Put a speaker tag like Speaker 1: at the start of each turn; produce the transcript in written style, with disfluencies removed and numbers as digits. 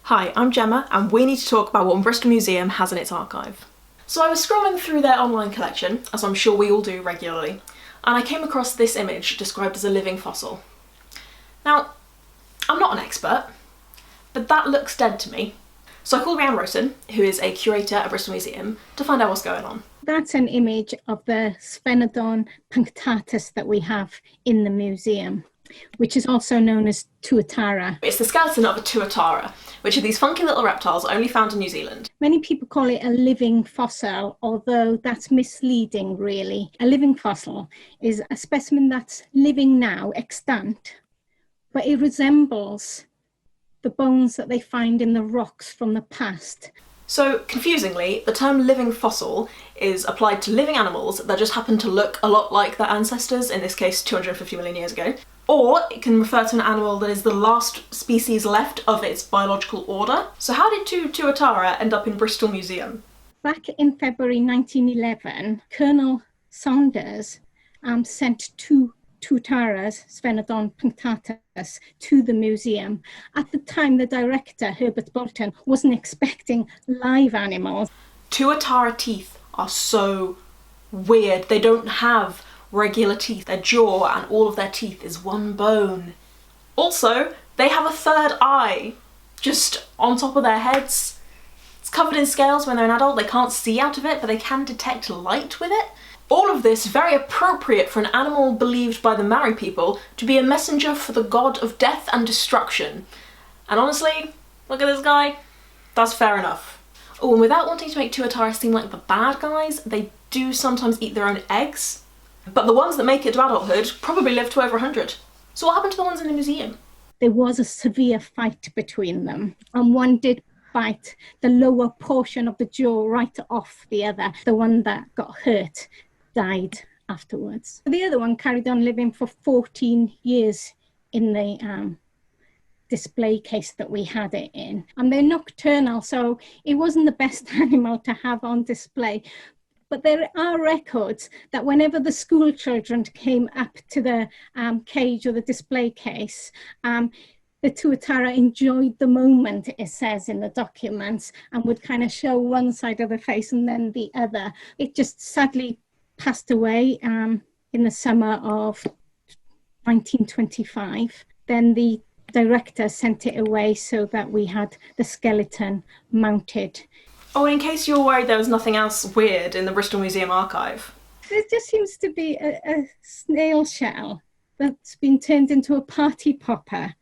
Speaker 1: Hi, I'm Gemma and we need to talk about what Bristol Museum has in its archive. So I was scrolling through their online collection, as I'm sure we all do regularly, and I came across this image described as a living fossil. Now, I'm not an expert, but that looks dead to me. So I called Rhian Rowson, who is a curator at Bristol Museum, to find out what's going on.
Speaker 2: That's an image of the Sphenodon punctatus that we have in the museum, which is also known as tuatara.
Speaker 1: It's the skeleton of a tuatara, which are these funky little reptiles only found in New Zealand.
Speaker 2: Many people call it a living fossil, although that's misleading, really. A living fossil is a specimen that's living now, extant, but it resembles the bones that they find in the rocks from the past.
Speaker 1: So, confusingly, the term living fossil is applied to living animals that just happen to look a lot like their ancestors, in this case 250 million years ago. Or it can refer to an animal that is the last species left of its biological order. So how did tuatara end up in Bristol Museum?
Speaker 2: Back in February 1911, Colonel Saunders sent two tuataras, Sphenodon punctatus, to the museum. At the time, the director, Herbert Bolton, wasn't expecting live animals.
Speaker 1: Tuatara teeth are so weird. They don't have regular teeth. Their jaw and all of their teeth is one bone. Also, they have a third eye just on top of their heads. It's covered in scales when they're an adult. They can't see out of it, but they can detect light with it. All of this very appropriate for an animal believed by the Maori people to be a messenger for the god of death and destruction. And honestly, look at this guy. That's fair enough. Oh, and without wanting to make tuatara seem like the bad guys, they do sometimes eat their own eggs. But the ones that make it to adulthood probably live to over 100. So what happened to the ones in the museum?
Speaker 2: There was a severe fight between them, and one did bite the lower portion of the jaw right off the other. The one that got hurt died afterwards. The other one carried on living for 14 years in the display case that we had it in. And they're nocturnal, so it wasn't the best animal to have on display. But there are records that whenever the school children came up to the cage or the display case, the tuatara enjoyed the moment, it says in the documents, and would kind of show one side of the face and then the other. It just sadly passed away in the summer of 1925. Then the director sent it away so that we had the skeleton mounted.
Speaker 1: Oh, in case you were worried there was nothing else weird in the Bristol Museum archive.
Speaker 2: There just seems to be a snail shell that's been turned into a party popper